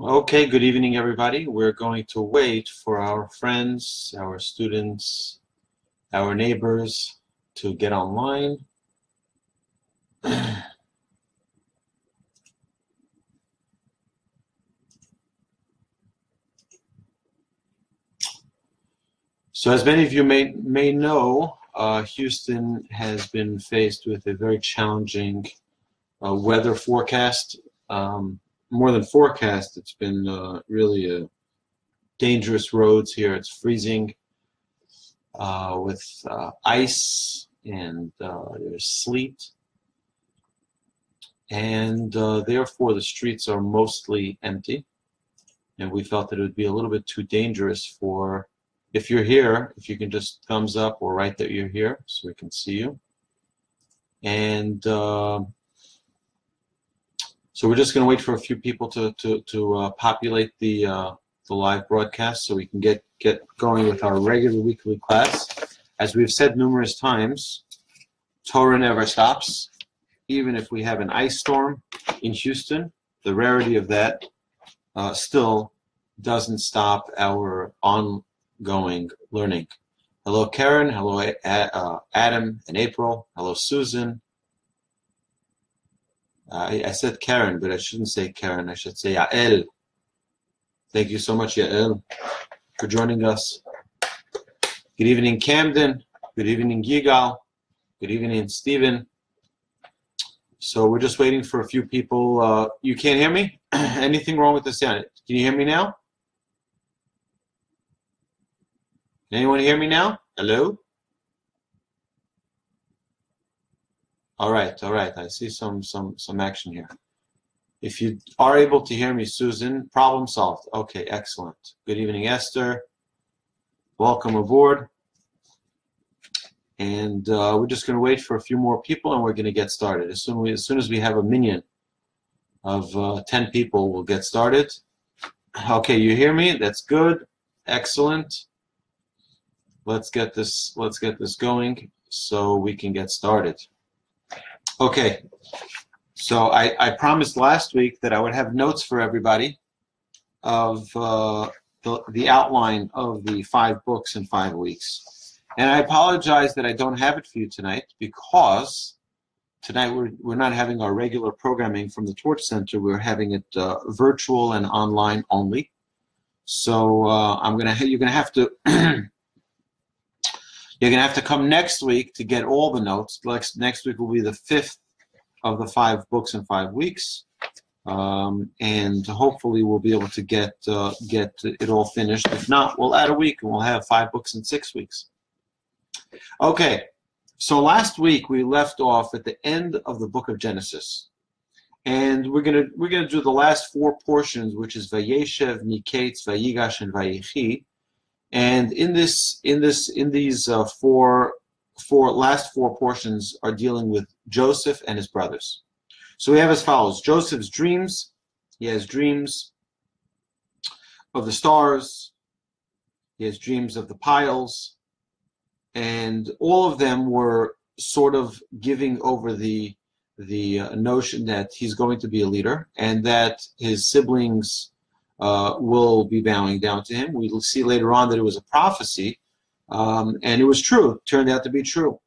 Okay, good evening, everybody. We're going to wait for our friends, our students, our neighbors to get online. So as many of you may know, Houston has been faced with a very challenging weather forecast. More than forecast, it's been really dangerous roads here. It's freezing with ice and there's sleet. And therefore the streets are mostly empty. And we felt that it would be a little bit too dangerous for, if you're here, if you can just thumbs up or write that you're here so we can see you. And so we're just going to wait for a few people to populate the live broadcast so we can get going with our regular weekly class. As we've said numerous times, Torah never stops. Even if we have an ice storm in Houston, the rarity of that still doesn't stop our ongoing learning. Hello, Karen. Hello, Adam and April. Hello, Susan. I said Karen, but I shouldn't say Karen. I should say Yael. Thank you so much, Yael, for joining us. Good evening, Camden. Good evening, Yigal. Good evening, Stephen. So we're just waiting for a few people. You can't hear me? Anything wrong with the sound? Can you hear me now? Can anyone hear me now? Hello? All right. I see some action here. If you are able to hear me, Susan, problem solved. Okay, excellent. Good evening, Esther. Welcome aboard. And we're just going to wait for a few more people, and we're going to get started. As soon as we have a minyan of 10 people, we'll get started. Okay, you hear me? That's good. Excellent. Let's get this going so we can get started. Okay. So I promised last week that I would have notes for everybody of the outline of the 5 books in 5 weeks. And I apologize that I don't have it for you tonight because tonight we're not having our regular programming from the Torch Center. We're having it virtual and online only. So you're gonna have to come next week to get all the notes. Next week will be the 5th of the 5 books in 5 weeks, and hopefully we'll be able to get it all finished. If not, we'll add a week and we'll have 5 books in 6 weeks. Okay, so last week we left off at the end of the book of Genesis, and we're gonna do the last 4 portions, which is Vayeshev, Miketz, Vayigash, and Vayechi. And in these last 4 portions are dealing with Joseph and his brothers. So we have as follows: Joseph's dreams. He has dreams of the stars. He has dreams of the piles. And all of them were sort of giving over the notion that he's going to be a leader and that his siblings will be bowing down to him. We'll see later on that it was a prophecy, and it was true. It turned out to be true.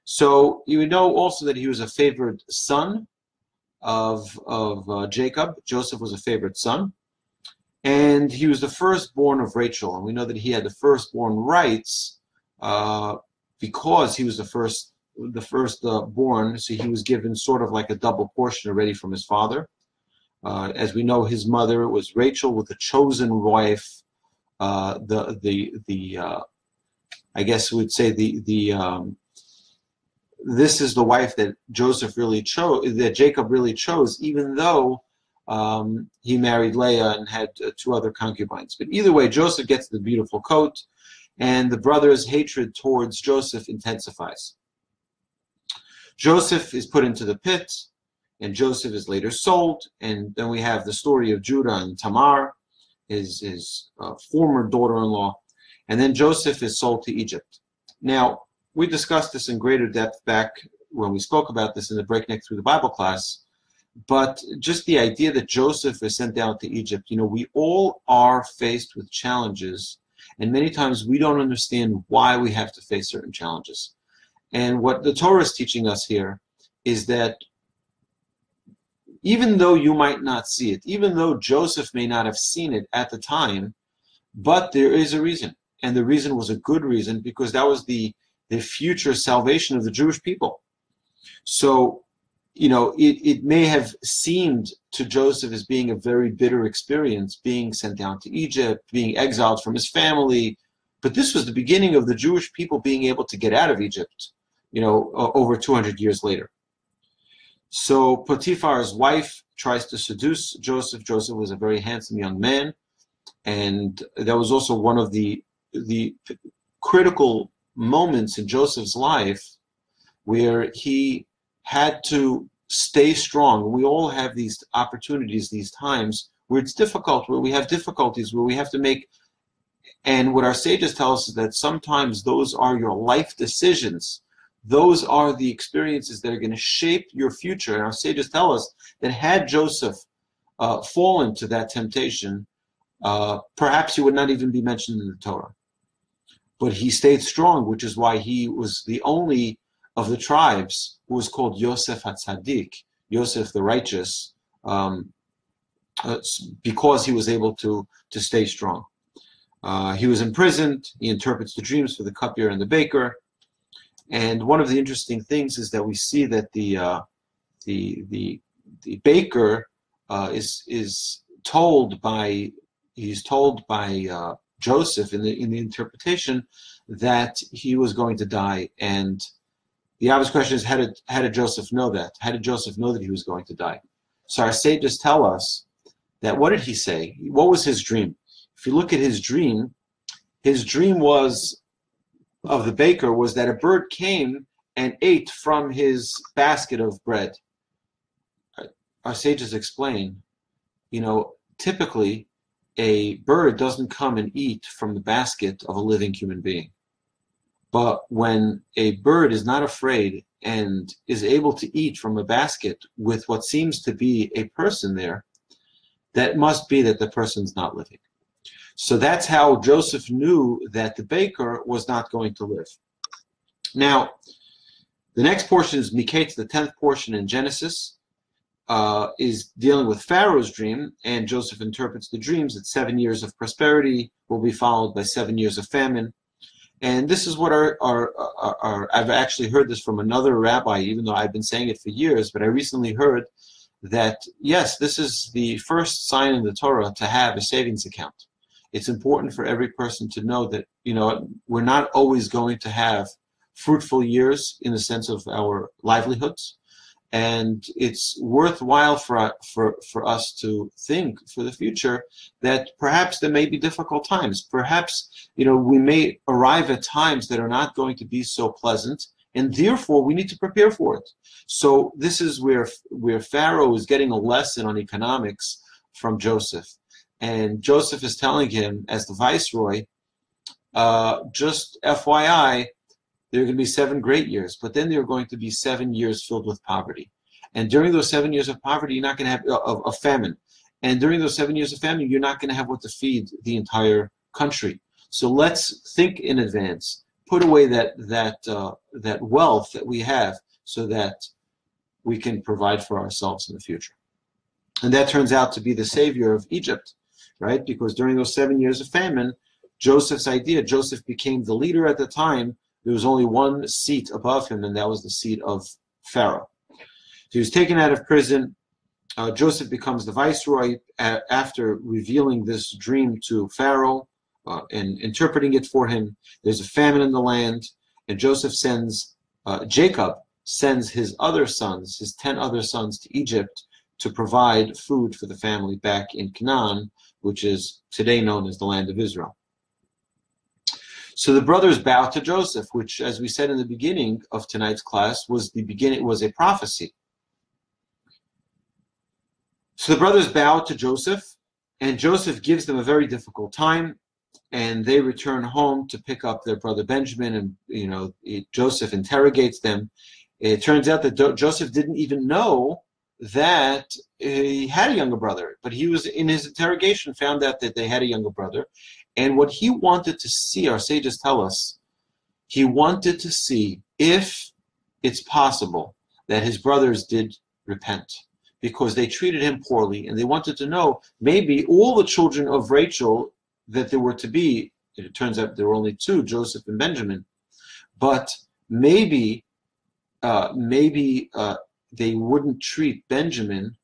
So you know also that he was a favored son of Jacob. Joseph was a favored son, and he was the firstborn of Rachel. And we know that he had the firstborn rights because he was the firstborn. So he was given sort of like a double portion already from his father. As we know, his mother was Rachel with the chosen wife. I guess we would say this is the wife that Joseph really chose, that Jacob really chose, even though he married Leah and had 2 other concubines. But either way, Joseph gets the beautiful coat, and the brothers' hatred towards Joseph intensifies. Joseph is put into the pit, and Joseph is later sold, and then we have the story of Judah and Tamar, his former daughter-in-law, and then Joseph is sold to Egypt. Now, we discussed this in greater depth back when we spoke about this in the Breakneck Through the Bible class, But just the idea that Joseph is sent down to Egypt, we all are faced with challenges, and many times we don't understand why we have to face certain challenges. And what the Torah is teaching us here is that even though you might not see it, even though Joseph may not have seen it at the time, but there is a reason. And the reason was a good reason, because that was the future salvation of the Jewish people. So, it may have seemed to Joseph as being a very bitter experience, being sent down to Egypt, being exiled from his family. But this was the beginning of the Jewish people being able to get out of Egypt, over 200 years later. So Potiphar's wife tries to seduce Joseph. Joseph was a very handsome young man. And that was also one of the critical moments in Joseph's life where he had to stay strong. We all have these opportunities, these times where it's difficult, where we have difficulties, where we have to make, and what our sages tell us is that sometimes those are your life decisions. Those are the experiences that are going to shape your future. And our sages tell us that had Joseph fallen to that temptation, perhaps he would not even be mentioned in the Torah. But he stayed strong, which is why he was the only of the tribes who was called Yosef HaTzadik, Yosef the righteous, because he was able to stay strong. He was imprisoned. He interprets the dreams for the cupbearer and the baker. And one of the interesting things is that we see that the baker is told by Joseph in the interpretation that he was going to die. And the obvious question is, how did Joseph know that? How did Joseph know that he was going to die? So our sages tell us that, what did he say? What was his dream? If you look at his dream was of the baker was that a bird came and ate from his basket of bread. Our sages explain, typically a bird doesn't come and eat from the basket of a living human being. But when a bird is not afraid and is able to eat from a basket with what seems to be a person there, that must be that the person's not living. So that's how Joseph knew that the baker was not going to live. Now, the next portion is Miketz, the 10th portion in Genesis, is dealing with Pharaoh's dream, and Joseph interprets the dreams that 7 years of prosperity will be followed by 7 years of famine. And this is what I've actually heard this from another rabbi, even though I've been saying it for years, but I recently heard that, yes, this is the first sign in the Torah to have a savings account. It's important for every person to know that, we're not always going to have fruitful years in the sense of our livelihoods. And it's worthwhile for us to think for the future that perhaps there may be difficult times. Perhaps, we may arrive at times that are not going to be so pleasant, and therefore we need to prepare for it. So this is where Pharaoh is getting a lesson on economics from Joseph. And Joseph is telling him, as the viceroy, just FYI, there are going to be 7 great years, but then there are going to be 7 years filled with poverty. And during those 7 years of poverty, you're not going to have a famine. And during those 7 years of famine, you're not going to have what to feed the entire country. So let's think in advance, put away that wealth that we have so that we can provide for ourselves in the future. And that turns out to be the savior of Egypt, right? Because during those 7 years of famine, Joseph became the leader at the time. There was only one seat above him, and that was the seat of Pharaoh. So he was taken out of prison. Joseph becomes the viceroy after revealing this dream to Pharaoh and interpreting it for him. There's a famine in the land, and Jacob sends his other sons, his 10 other sons, to Egypt to provide food for the family back in Canaan, which is today known as the land of Israel. So the brothers bow to Joseph, which, as we said in the beginning of tonight's class, was a prophecy. So the brothers bow to Joseph, and Joseph gives them a very difficult time, and they return home to pick up their brother Benjamin, and Joseph interrogates them. It turns out that Joseph didn't even know that he had a younger brother, but he was in his interrogation found out that they had a younger brother, and what he wanted to see, our sages tell us, he wanted to see if it's possible that his brothers did repent, because they treated him poorly, and they wanted to know maybe all the children of Rachel that there were to be, it turns out there were only two, Joseph and Benjamin, but maybe they wouldn't treat Benjamin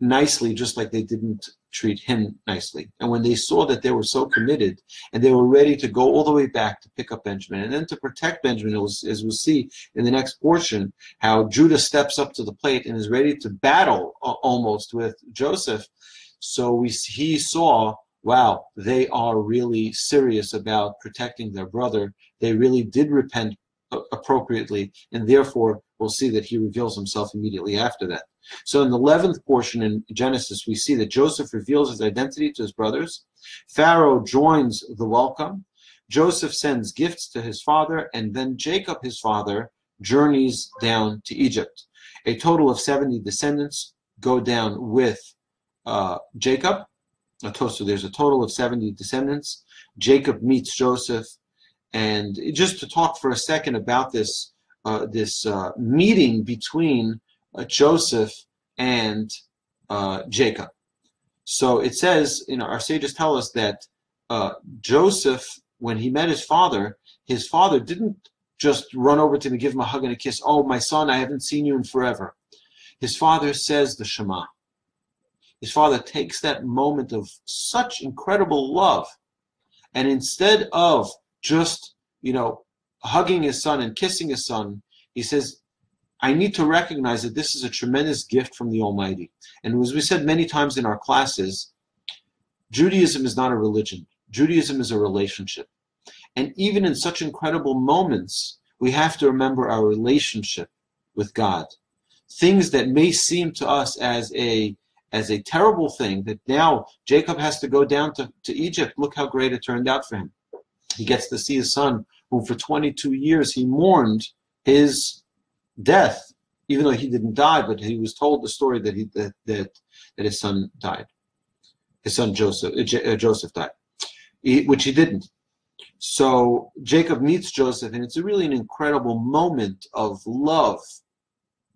nicely, just like they didn't treat him nicely. And when they saw that they were so committed and they were ready to go all the way back to pick up Benjamin and then to protect Benjamin, as we'll see in the next portion, how Judah steps up to the plate and is ready to battle almost with Joseph. So he saw, wow, they are really serious about protecting their brother. They really did repent appropriately, and therefore we'll see that he reveals himself immediately after that. So in the 11th portion in Genesis, we see that Joseph reveals his identity to his brothers. Pharaoh joins the welcome. Joseph sends gifts to his father, and then Jacob, his father, journeys down to Egypt. A total of 70 descendants go down with Jacob. So there's a total of 70 descendants. Jacob meets Joseph. And just to talk for a second about this meeting between Joseph and Jacob. So it says, our sages tell us that Joseph, when he met his father didn't just run over to him and give him a hug and a kiss. Oh, my son, I haven't seen you in forever. His father says the Shema. His father takes that moment of such incredible love, and instead of just, hugging his son and kissing his son, he says, I need to recognize that this is a tremendous gift from the Almighty. And as we said many times in our classes, Judaism is not a religion. Judaism is a relationship. And even in such incredible moments, we have to remember our relationship with God. Things that may seem to us as a terrible thing, that now Jacob has to go down to Egypt. Look how great it turned out for him. He gets to see his son, who for 22 years he mourned his death, even though he didn't die, but he was told the story that his son died. His son Joseph died, which he didn't. So Jacob meets Joseph, and it's really an incredible moment of love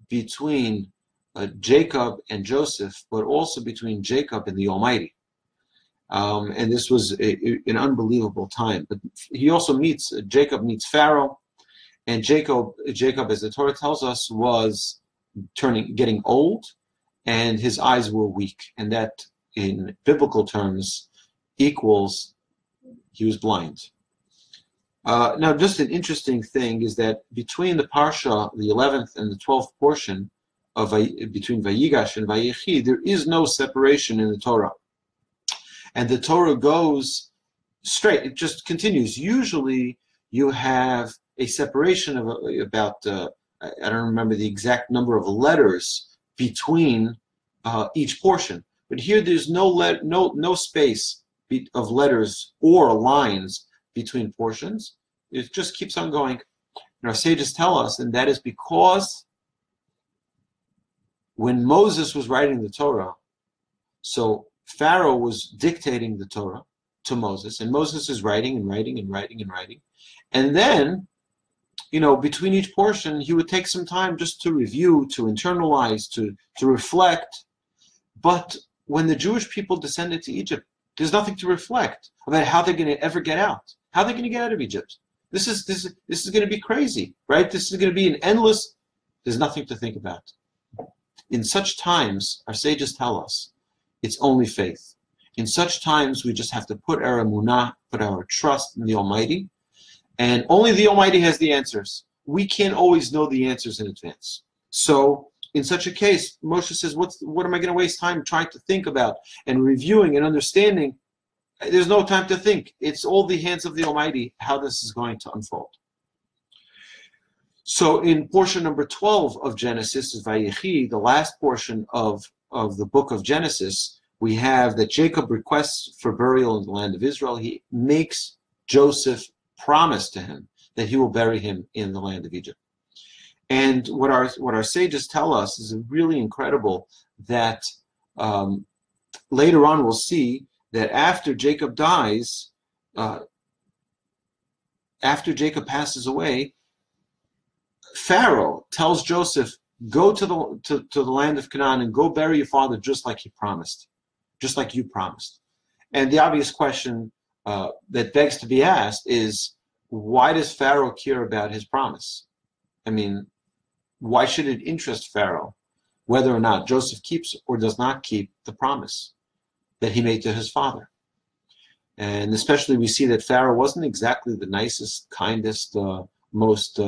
between Jacob and Joseph, but also between Jacob and the Almighty. And this was an unbelievable time. But he also Jacob meets Pharaoh, and Jacob, as the Torah tells us, was getting old, and his eyes were weak, and that, in biblical terms, equals he was blind. Now, just an interesting thing is that between the Parsha, the 11th and the 12th portion, between Vayigash and Vayechi, there is no separation in the Torah. And the Torah goes straight. It just continues. Usually you have a separation of about, I don't remember the exact number of letters between each portion. But here there's no space of letters or lines between portions. It just keeps on going. And our sages tell us, and that is because when Moses was writing the Torah, so Pharaoh was dictating the Torah to Moses, and Moses is writing and writing and writing and writing. And then, between each portion, he would take some time just to review, to internalize, to reflect. But when the Jewish people descended to Egypt, there's nothing to reflect about how they're going to ever get out. How are they going to get out of Egypt? This is going to be crazy, right? This is going to be an endless. There's nothing to think about. In such times, our sages tell us, it's only faith. In such times, we just have to put our emunah, put our trust in the Almighty, and only the Almighty has the answers. We can't always know the answers in advance. So, in such a case, Moshe says, what am I going to waste time trying to think about and reviewing and understanding? There's no time to think. It's all the hands of the Almighty how this is going to unfold. So in portion number 12 of Genesis, is Vayechi, the last portion of the book of Genesis, we have that Jacob requests for burial in the land of Israel. He makes Joseph promise to him that he will bury him in the land of Egypt. And what our sages tell us is really incredible, that later on we'll see that after Jacob dies, after Jacob passes away, Pharaoh tells Joseph, go to the land of Canaan and go bury your father just like he promised, just like you promised. And the obvious question that begs to be asked is, why does Pharaoh care about his promise? I mean, why should it interest Pharaoh whether or not Joseph keeps or does not keep the promise that he made to his father? And especially we see that Pharaoh wasn't exactly the nicest, kindest, most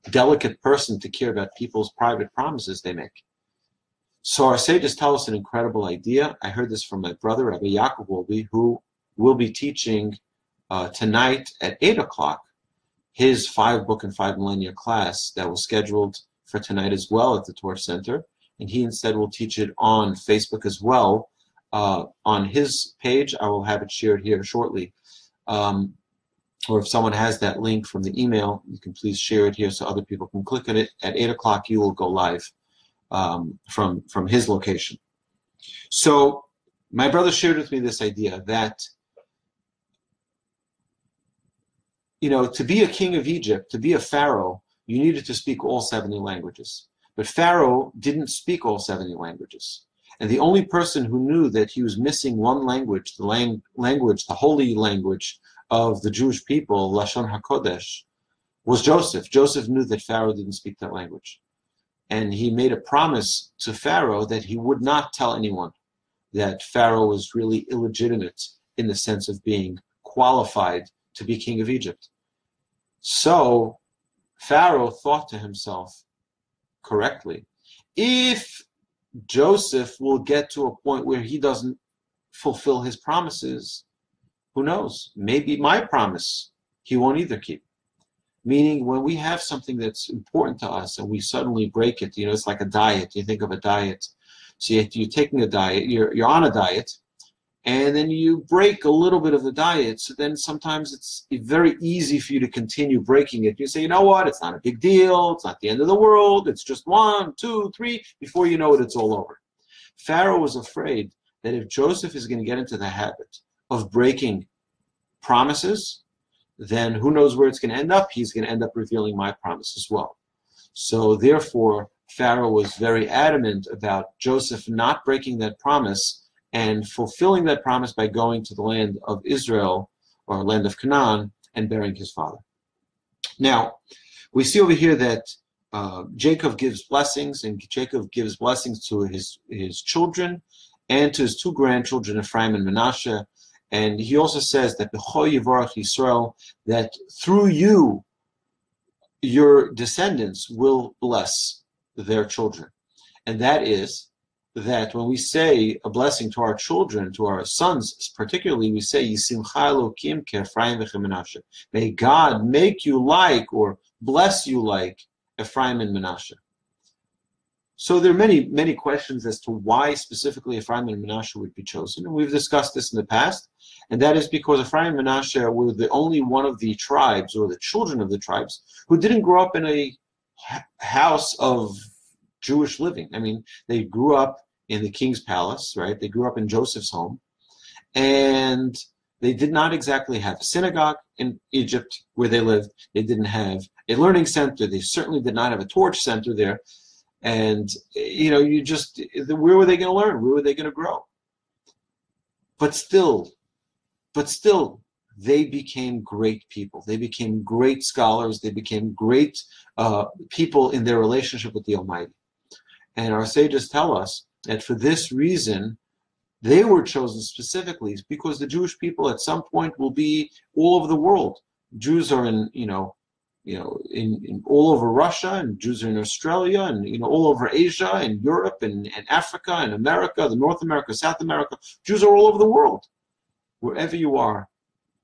delicate person to care about people's private promises they make. So our sages tell us an incredible idea. I heard this from my brother, Rabbi Wolbe, who will be teaching tonight at 8 o'clock his 5-book and 5 millennia class that was scheduled for tonight as well at the Torah Center. And he instead will teach it on Facebook as well. On his page, I will have it shared here shortly. Or if someone has that link from the email, you can please share it here so other people can click on it. At 8 o'clock, you will go live from his location. So my brother shared with me this idea that, you know, to be a king of Egypt, to be a pharaoh, you needed to speak all 70 languages. But Pharaoh didn't speak all 70 languages. And the only person who knew that he was missing one language, the holy language of the Jewish people, Lashon HaKodesh, was Joseph. Joseph knew that Pharaoh didn't speak that language. And he made a promise to Pharaoh that he would not tell anyone that Pharaoh was really illegitimate in the sense of being qualified to be king of Egypt. So Pharaoh thought to himself correctly, if Joseph will get to a point where he doesn't fulfill his promises, who knows? Maybe my promise he won't either keep. Meaning, when we have something that's important to us and we suddenly break it, you know, it's like a diet. You think of a diet. So you're taking a diet, you're on a diet, and then you break a little bit of the diet. So then sometimes it's very easy for you to continue breaking it. You say, you know what? It's not a big deal. It's not the end of the world. It's just 1, 2, 3. Before you know it, it's all over. Pharaoh was afraid that if Joseph is going to get into the habit of breaking promises, then who knows where it's going to end up? He's going to end up revealing my promise as well. So therefore, Pharaoh was very adamant about Joseph not breaking that promise and fulfilling that promise by going to the land of Israel, or land of Canaan, and burying his father. Now, we see over here that Jacob gives blessings, and Jacob gives blessings to his children and to his 2 grandchildren, Ephraim and Manasseh. And he also says that B'chol Yivarach Yisrael, that through you, your descendants will bless their children. And that is that when we say a blessing to our children, to our sons particularly, we say, Yisimcha Elokim ke'Ephraim v'Manasseh. May God make you like, or bless you like, Ephraim and Manasseh. So there are many, many questions as to why specifically Ephraim and Manasseh would be chosen. And we've discussed this in the past. And that is because Ephraim and Manasseh were the only one of the tribes, or the children of the tribes, who didn't grow up in a house of Jewish living. I mean, they grew up in the king's palace, right? They grew up in Joseph's home. And they did not exactly have a synagogue in Egypt where they lived. They didn't have a learning center. They certainly did not have a torch center there. And, you know, where were they going to learn? Where were they going to grow? But still, they became great people. They became great scholars. They became great people in their relationship with the Almighty. And our sages tell us that for this reason, they were chosen specifically because the Jewish people at some point will be all over the world. Jews are in all over Russia, and Jews are in Australia, and all over Asia and Europe and Africa and America, the North America, South America. Jews are all over the world. Wherever you are,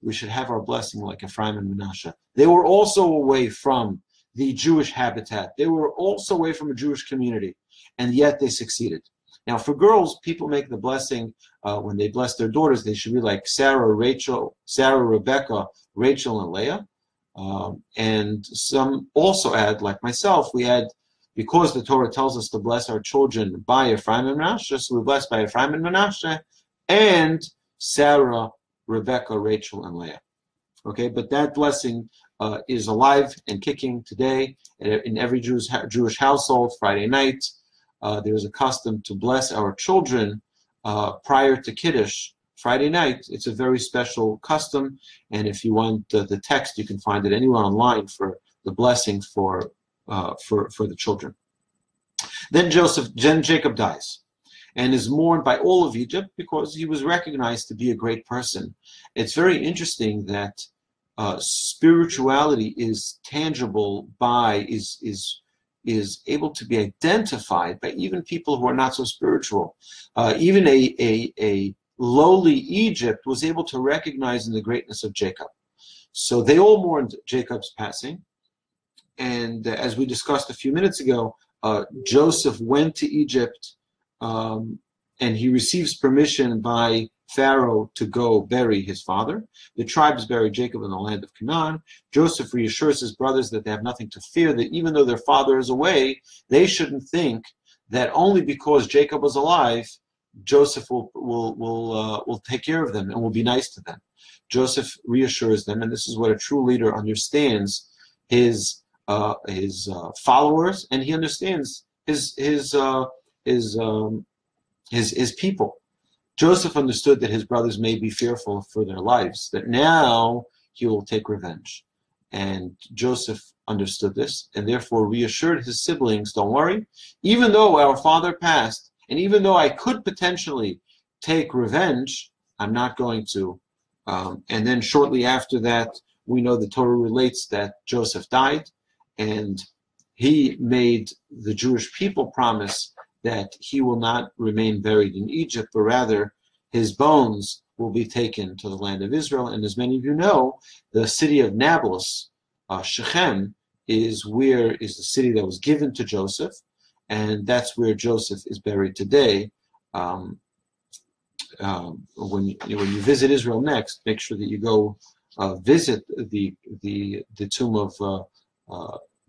we should have our blessing like Ephraim and Manasseh. They were also away from the Jewish habitat. They were also away from a Jewish community, and yet they succeeded. Now, for girls, people make the blessing when they bless their daughters. They should be like Sarah, Rebecca, Rachel, and Leah. And some also add, like myself, we add because the Torah tells us to bless our children by Ephraim and Manasseh, so we bless by Ephraim and Manasseh, and Sarah, Rebecca, Rachel, and Leah. Okay, but that blessing is alive and kicking today in every Jewish household. Friday night, there is a custom to bless our children prior to Kiddush. Friday night, it's a very special custom, and if you want the text, you can find it anywhere online for the blessing for the children. Then Jacob dies and is mourned by all of Egypt because he was recognized to be a great person. It's very interesting that spirituality is tangible is able to be identified by even people who are not so spiritual. Even a lowly Egypt was able to recognize in the greatness of Jacob. So they all mourned Jacob's passing. And as we discussed a few minutes ago, Joseph went to Egypt and he receives permission by Pharaoh to go bury his father. The tribes buried Jacob in the land of Canaan. Joseph reassures his brothers that they have nothing to fear, that even though their father is away, they shouldn't think that only because Jacob was alive, Joseph will take care of them and will be nice to them. Joseph reassures them, and this is what a true leader understands his followers, and he understands his people. Joseph understood that his brothers may be fearful for their lives, that now he will take revenge. And Joseph understood this, and therefore reassured his siblings, don't worry, even though our father passed, and even though I could potentially take revenge, I'm not going to. And then shortly after that, we know the Torah relates that Joseph died, and he made the Jewish people promise that he will not remain buried in Egypt, but rather his bones will be taken to the land of Israel. And as many of you know, the city of Nablus, Shechem, is the city that was given to Joseph, and that's where Joseph is buried today. When you visit Israel next, make sure that you go visit the tomb of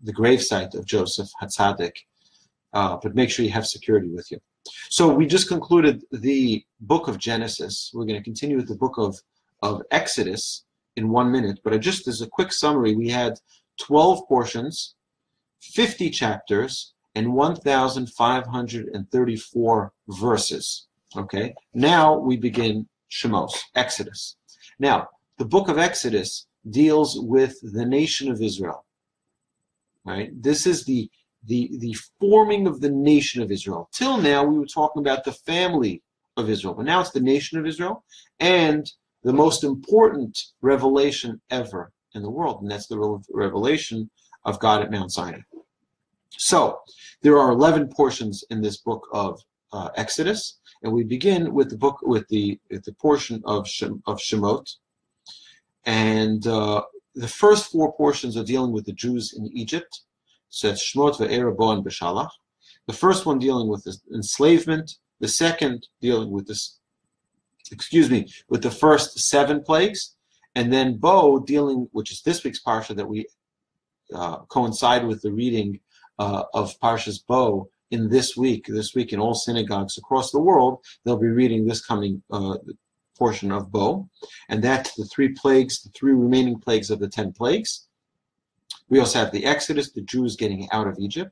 the gravesite of Joseph Hatzadik. But make sure you have security with you. So we just concluded the book of Genesis. We're going to continue with the book of Exodus in 1 minute. But just as a quick summary, we had 12 portions, 50 chapters, and 1,534 verses. Okay? Now we begin Shemot, Exodus. Now, the book of Exodus deals with the nation of Israel. Right? This is the forming of the nation of Israel. Till now, we were talking about the family of Israel, but now it's the nation of Israel and the most important revelation ever in the world, and that's the revelation of God at Mount Sinai. So, there are 11 portions in this book of Exodus, and we begin with the portion of Shemot, and the first 4 portions are dealing with the Jews in Egypt. So it's Shemot, Ve'era, Bo, and Beshalach. The first one dealing with enslavement. The second dealing with with the first 7 plagues. And then Bo dealing, which is this week's parsha that we coincide with the reading of Parshas Bo in this week. This week in all synagogues across the world, they'll be reading this coming portion of Bo. And that's the 3 plagues, the 3 remaining plagues of the 10 plagues. We also have the Exodus, the Jews getting out of Egypt.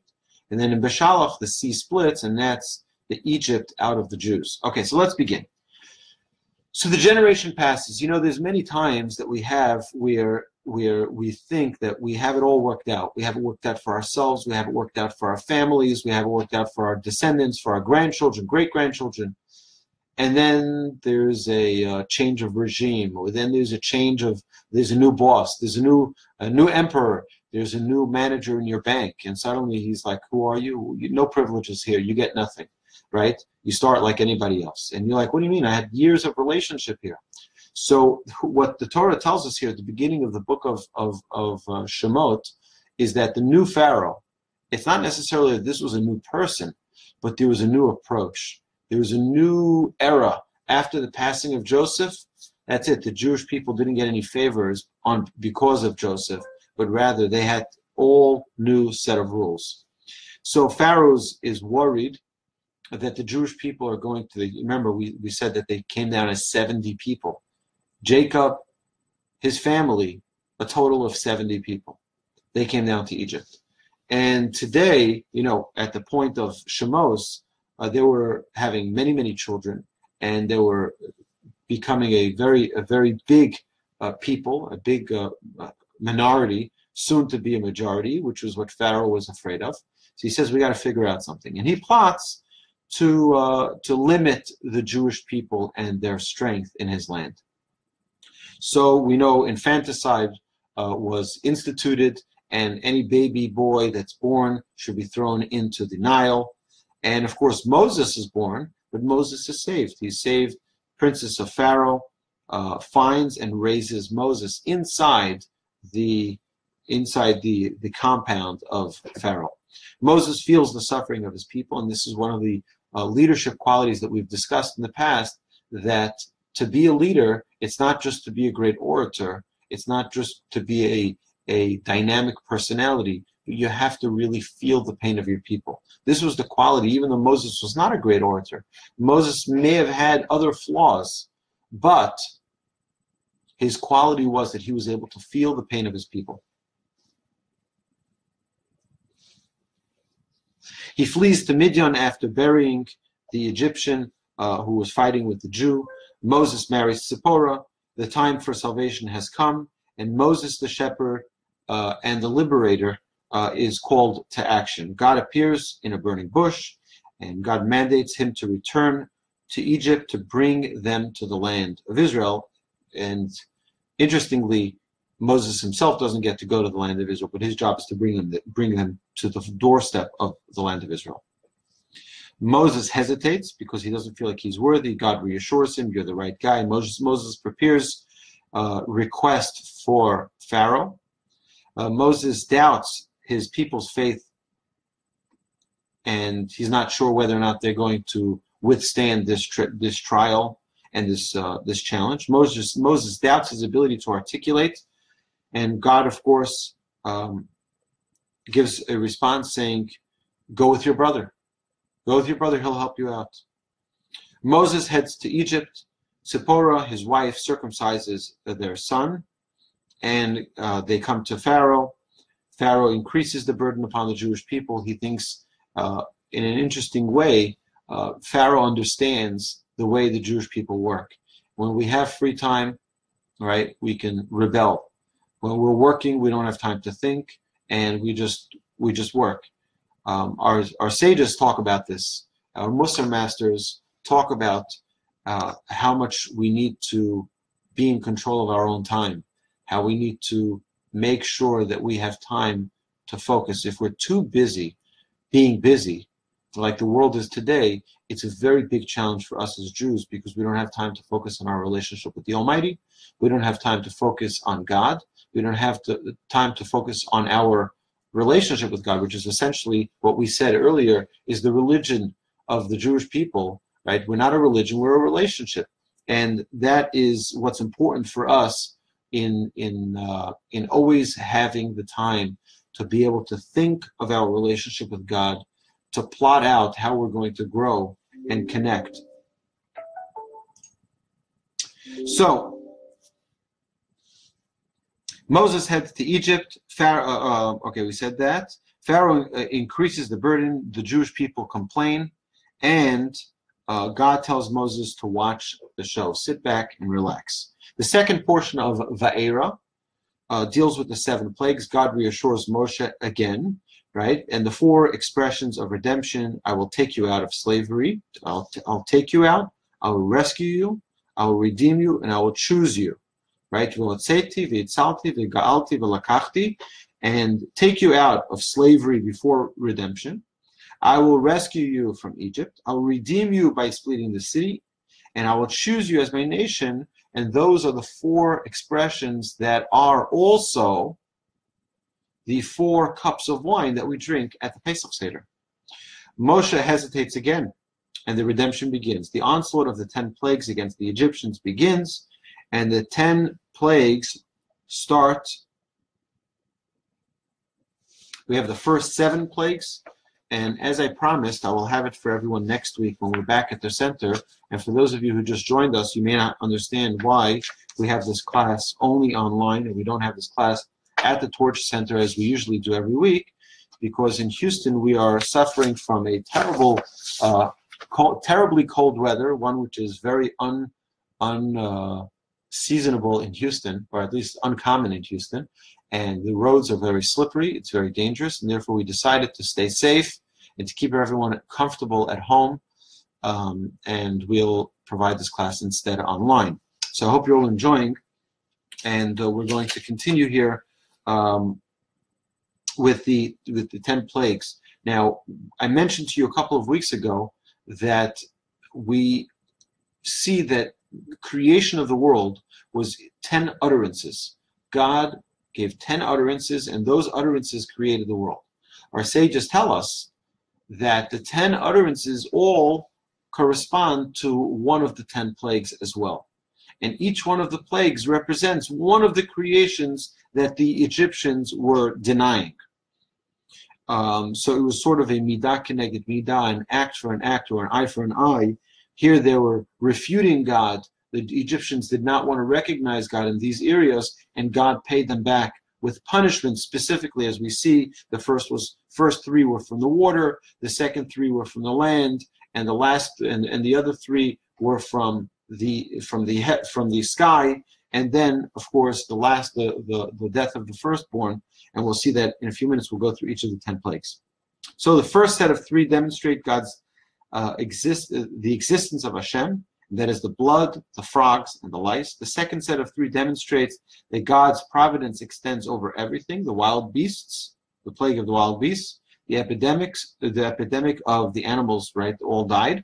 And then in Beshalach, the sea splits, and that's the Egypt out of the Jews. Okay, so let's begin. So the generation passes. You know, there's many times that we have where we think that we have it all worked out. We have it worked out for ourselves. We have it worked out for our families. We have it worked out for our descendants, for our grandchildren, great-grandchildren. And then there's a change of regime, or then there's a new boss, there's a new emperor, there's a new manager in your bank, and suddenly he's like, who are you? No privileges here, you get nothing, right? You start like anybody else. And you're like, what do you mean? I had years of relationship here. So what the Torah tells us here at the beginning of the book of Shemot is that the new Pharaoh, it's not necessarily that this was a new person, but there was a new approach. There was a new era after the passing of Joseph. That's it. The Jewish people didn't get any favors because of Joseph, but rather they had all new set of rules. So Pharaoh is worried that the Jewish people are going to, remember we said that they came down as 70 people. Jacob, his family, a total of 70 people. They came down to Egypt. And today, at the point of Shemos, they were having many, many children, and they were becoming a very big people, a big minority, soon to be a majority, which was what Pharaoh was afraid of. So he says, we got to figure out something. And he plots to limit the Jewish people and their strength in his land. So we know infanticide was instituted, and any baby boy that's born should be thrown into the Nile. And of course, Moses is born, but Moses is saved. He's saved. Princess of Pharaoh finds and raises Moses inside the compound of Pharaoh. Moses feels the suffering of his people, and this is one of the leadership qualities that we've discussed in the past, that to be a leader, it's not just to be a great orator, it's not just to be a dynamic personality, but you have to really feel the pain of your people. This was the quality, even though Moses was not a great orator. Moses may have had other flaws, but his quality was that he was able to feel the pain of his people. He flees to Midian after burying the Egyptian who was fighting with the Jew. Moses marries Zipporah. The time for salvation has come, and Moses the shepherd and the liberator is called to action. God appears in a burning bush, and God mandates him to return to Egypt to bring them to the land of Israel. And interestingly, Moses himself doesn't get to go to the land of Israel, but his job is to bring them to the doorstep of the land of Israel. Moses hesitates because he doesn't feel like he's worthy. God reassures him, you're the right guy. Moses prepares a request for Pharaoh. Moses doubts his people's faith, and he's not sure whether or not they're going to withstand this trial and this challenge. Moses doubts his ability to articulate, and God, of course, gives a response saying, go with your brother. Go with your brother, he'll help you out. Moses heads to Egypt. Zipporah, his wife, circumcises their son, and they come to Pharaoh. Pharaoh increases the burden upon the Jewish people. He thinks, in an interesting way, Pharaoh understands the way the Jewish people work. When we have free time, right, we can rebel. When we're working, we don't have time to think, and we just work. Our sages talk about this. Our Muslim masters talk about how much we need to be in control of our own time, how we need to make sure that we have time to focus. If we're too busy being busy, like the world is today, it's a very big challenge for us as Jews, because we don't have time to focus on our relationship with the Almighty. We don't have time to focus on God. We don't have time to focus on our relationship with God, which is essentially what we said earlier is the religion of the Jewish people, right? We're not a religion, we're a relationship. And that is what's important for us in always having the time to be able to think of our relationship with God, to plot out how we're going to grow and connect. So, Moses heads to Egypt. Pharaoh, okay, we said that. Pharaoh increases the burden. The Jewish people complain, and God tells Moses to watch the show. Sit back and relax. The second portion of Va'era deals with the 7 plagues. God reassures Moshe again, right? And the 4 expressions of redemption: I will take you out of slavery. I'll take you out. I will rescue you. I will redeem you, and I will choose you. Right? And take you out of slavery before redemption. I will rescue you from Egypt. I will redeem you by splitting the city, and I will choose you as my nation. And those are the 4 expressions that are also the 4 cups of wine that we drink at the Pesach Seder. Moshe hesitates again, and the redemption begins. The onslaught of the 10 plagues against the Egyptians begins. And the 10 plagues start. We have the first 7 plagues. And as I promised, I will have it for everyone next week when we're back at the center. And for those of you who just joined us, you may not understand why we have this class only online and we don't have this class at the Torch Center as we usually do every week, because in Houston we are suffering from a terribly cold weather, one which is very unseasonable in Houston, or at least uncommon in Houston. And the roads are very slippery, it's very dangerous, and therefore we decided to stay safe and to keep everyone comfortable at home, and we'll provide this class instead online. So I hope you're all enjoying, and we're going to continue here with the 10 plagues. Now, I mentioned to you a couple of weeks ago that we see that the creation of the world was 10 utterances. God gave 10 utterances, and those utterances created the world. Our sages tell us that the 10 utterances all correspond to one of the 10 plagues as well. And each one of the plagues represents one of the creations that the Egyptians were denying. So it was sort of a midah keneged midah, an act for an act, or an eye for an eye. Here they were refuting God. The Egyptians did not want to recognize God in these areas, and God paid them back with punishment. Specifically, as we see, the first 3 were from the water, the second 3 were from the land, and the last and the other 3 were from the sky. And then, of course, the death of the firstborn. And we'll see that in a few minutes. We'll go through each of the 10 plagues. So the first set of 3 demonstrate God's the existence of Hashem. That is the blood, the frogs, and the lice. The second set of 3 demonstrates that God's providence extends over everything: the wild beasts, the plague of the wild beasts, the epidemic of the animals, right, all died.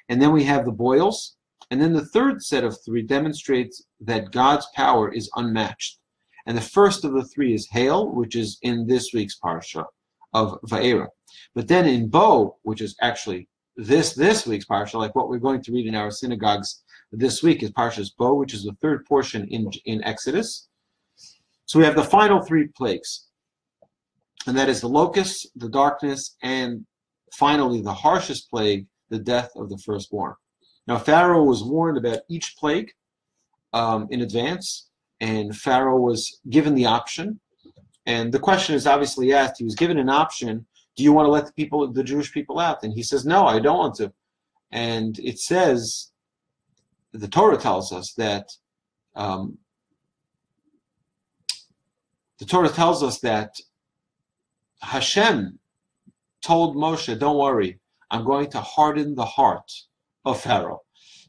And then we have the boils. And then the third set of 3 demonstrates that God's power is unmatched. And the first of the 3 is hail, which is in this week's parsha of Va'era. But then in Bo, which is actually this week's parsha, like what we're going to read in our synagogues this week, is Parshas Bo, which is the third portion in Exodus. So we have the final 3 plagues, and that is the locusts, the darkness, and finally the harshest plague, the death of the firstborn. Now Pharaoh was warned about each plague in advance, and Pharaoh was given the option. And the question is obviously asked. He was given an option. Do you want to let the Jewish people out? And he says, no, I don't want to. And it says, the Torah tells us that Hashem told Moshe, don't worry, I'm going to harden the heart of Pharaoh.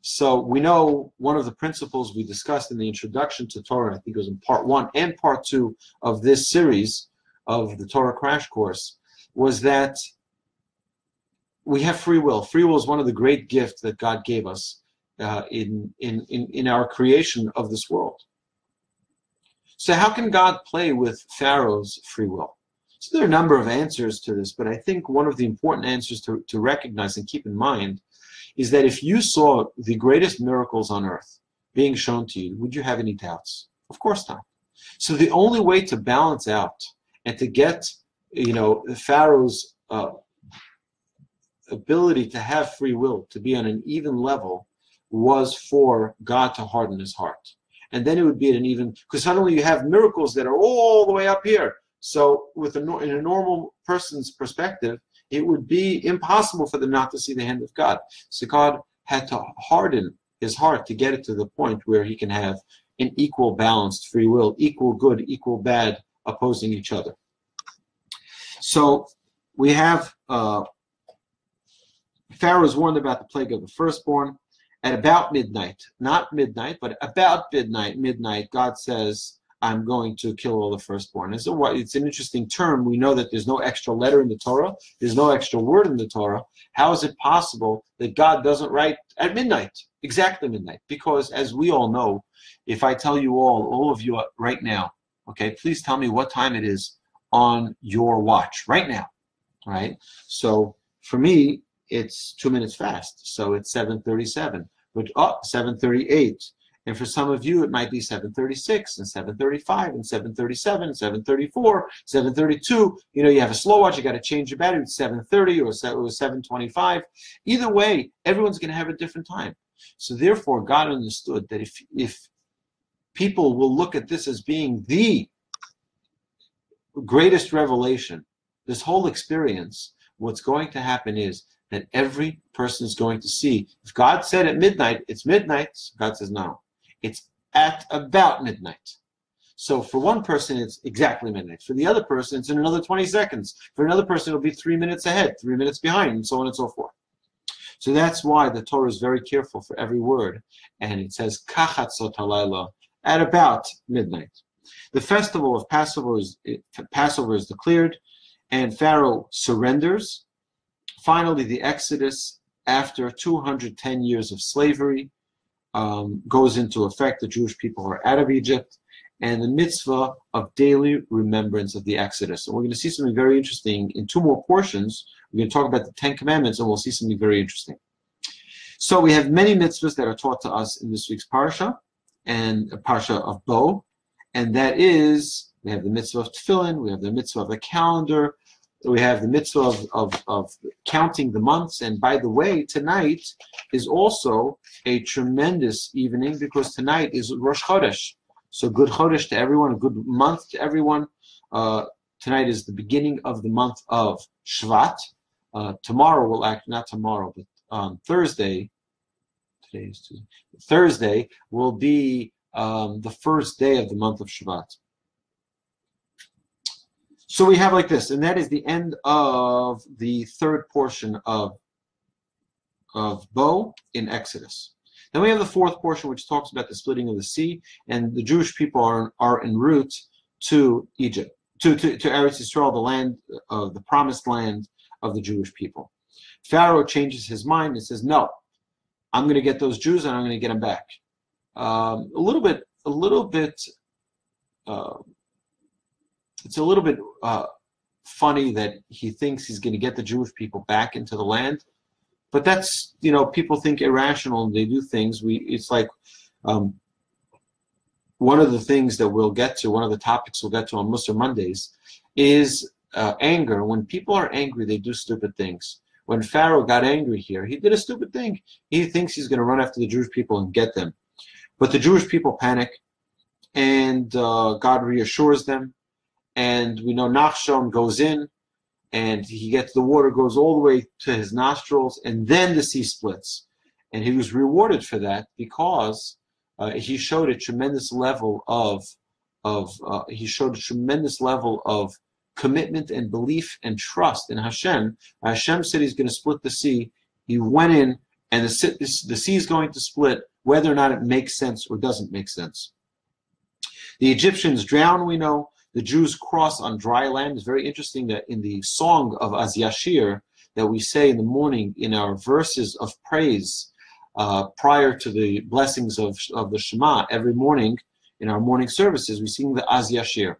So we know one of the principles we discussed in the introduction to Torah, I think it was in part 1 and part 2 of this series of the Torah Crash Course, was that we have free will. Free will is one of the great gifts that God gave us in our creation of this world. So how can God play with Pharaoh's free will? So there are a number of answers to this, but I think one of the important answers to recognize and keep in mind is that if you saw the greatest miracles on earth being shown to you, would you have any doubts? Of course not. So the only way to balance out and to get Pharaoh's ability to have free will, to be on an even level, was for God to harden his heart. And then it would be at an even, because suddenly you have miracles that are all the way up here. So in a normal person's perspective, it would be impossible for them not to see the hand of God. So God had to harden his heart to get it to the point where he can have an equal balanced free will, equal good, equal bad, opposing each other. So we have Pharaoh is warned about the plague of the firstborn. At about midnight, not midnight, but about midnight, God says, I'm going to kill all the firstborn. It's an interesting term. We know that there's no extra letter in the Torah. There's no extra word in the Torah. How is it possible that God doesn't write at midnight, exactly midnight? Because as we all know, if I tell you all of you right now, okay, please tell me what time it is on your watch right now, right? So for me, it's 2 minutes fast. So it's 7:37, but 7:38. And for some of you, it might be 7:36 and 7:35 and 7:37, 7:34, 7:32. You have a slow watch, you got to change your battery. It's 7:30 or 7:25. Either way, everyone's going to have a different time. So therefore, God understood that if people will look at this as being the greatest revelation, this whole experience, what's going to happen is that every person is going to see. If God said at midnight, it's midnight, God says no. It's at about midnight. So for one person, it's exactly midnight. For the other person, it's in another 20 seconds. For another person, it'll be 3 minutes ahead, 3 minutes behind, and so on and so forth. So that's why the Torah is very careful for every word. And it says, Kachatzot halayla, at about midnight. The festival of Passover is declared, and Pharaoh surrenders. Finally, the Exodus, after 210 years of slavery, goes into effect. The Jewish people are out of Egypt, and the mitzvah of daily remembrance of the Exodus. And we're going to see something very interesting in two more portions. We're going to talk about the Ten Commandments, and we'll see something very interesting. So we have many mitzvahs that are taught to us in this week's parsha, and a parsha of Bo, and that is, we have the mitzvah of tefillin, we have the mitzvah of the calendar, we have the mitzvah of counting the months. And by the way, tonight is also a tremendous evening because tonight is Rosh Chodesh. So good Chodesh to everyone, a good month to everyone. Tonight is the beginning of the month of Shvat. Tomorrow will act, not tomorrow, but Thursday. Today is Tuesday. Thursday will be the first day of the month of Shvat. So we have like this, and that is the end of the third portion of Bo in Exodus. Then we have the fourth portion, which talks about the splitting of the sea, and the Jewish people are en route to Egypt, to Eretz Yisrael, the land of the promised land of the Jewish people. Pharaoh changes his mind and says, "No, I'm going to get those Jews and I'm going to get them back." It's a little bit funny that he thinks he's going to get the Jewish people back into the land, but that's, people think irrational and they do things. It's like one of the things that we'll get to, one of the topics we'll get to on Musar Mondays is anger. When people are angry, they do stupid things. When Pharaoh got angry here, he did a stupid thing. He thinks he's going to run after the Jewish people and get them. But the Jewish people panic, and God reassures them. And we know Nachshon goes in, and he gets the water, goes all the way to his nostrils, and then the sea splits. And he was rewarded for that because he showed a tremendous level of commitment and belief and trust in Hashem. Hashem said he's going to split the sea. He went in, and the sea is going to split, whether or not it makes sense or doesn't make sense. The Egyptians drown, we know. The Jews cross on dry land. It's very interesting that in the song of Az Yashir that we say in the morning in our verses of praise prior to the blessings of the Shema, every morning in our morning services, we sing the Az Yashir.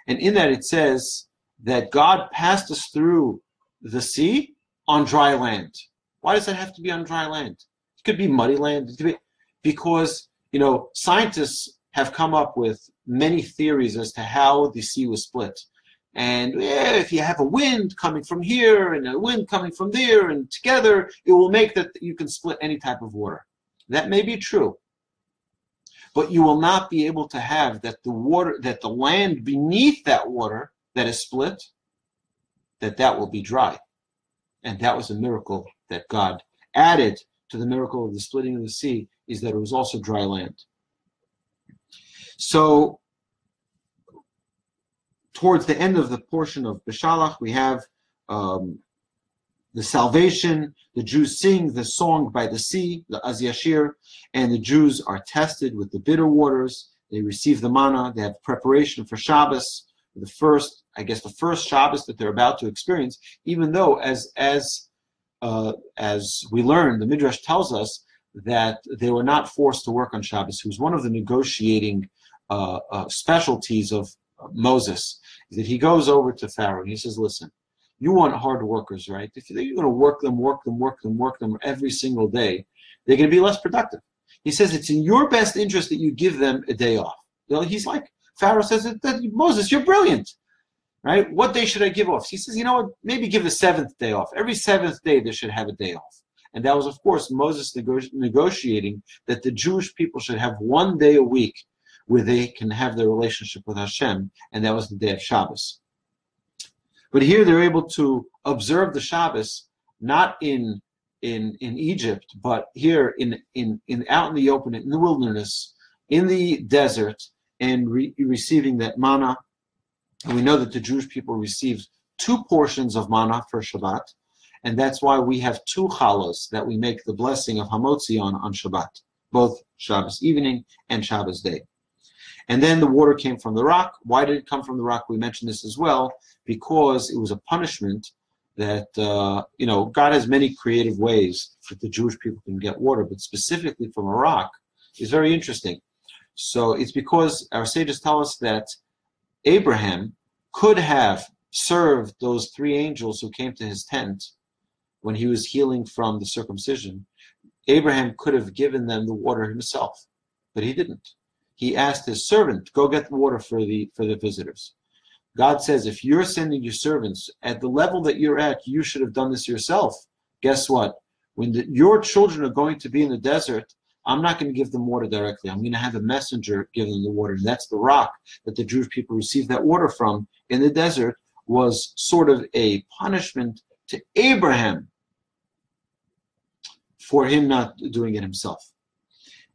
And in that it says that God passed us through the sea on dry land. Why does that have to be on dry land? It could be muddy land. It could be, because, scientists have come up with many theories as to how the sea was split. And if you have a wind coming from here and a wind coming from there and together, it will make that you can split any type of water. That may be true. But you will not be able to have that the land beneath that water that is split, that will be dry. And that was a miracle that God added to the miracle of the splitting of the sea, is that it was also dry land. So, towards the end of the portion of Beshalach, we have the salvation. The Jews sing the song by the sea, the Az Yashir, and the Jews are tested with the bitter waters. They receive the manna. They have preparation for Shabbos, the first Shabbos that they're about to experience. Even though, as we learn, the Midrash tells us that they were not forced to work on Shabbos. It was one of the negotiating specialties of Moses, is that he goes over to Pharaoh and he says, "Listen, you want hard workers, right? If you're going to work them every single day, they're going to be less productive. He says it's in your best interest that you give them a day off. He's like, Pharaoh says, Moses, you're brilliant. Right? What day should I give off? He says, you know what? Maybe give the seventh day off. Every seventh day they should have a day off. And that was, of course, Moses negotiating that the Jewish people should have one day a week where they can have their relationship with Hashem, and that was the day of Shabbos. But here they're able to observe the Shabbos not in Egypt, but here in out in the open, in the wilderness, in the desert, and receiving that manna. And we know that the Jewish people received 2 portions of manna for Shabbat, and that's why we have 2 challahs that we make the blessing of Hamotzi on Shabbat, both Shabbos evening and Shabbos day. And then the water came from the rock. Why did it come from the rock? We mentioned this as well, because it was a punishment that, God has many creative ways that the Jewish people can get water, but specifically from a rock is very interesting. So it's because our sages tell us that Abraham could have served those 3 angels who came to his tent when he was healing from the circumcision. Abraham could have given them the water himself, but he didn't. He asked his servant, go get the water for the visitors. God says, if you're sending your servants at the level that you're at, you should have done this yourself. Guess what? When your children are going to be in the desert, I'm not going to give them water directly. I'm going to have a messenger give them the water. And that's the rock that the Jewish people received that water from in the desert, was sort of a punishment to Abraham for him not doing it himself.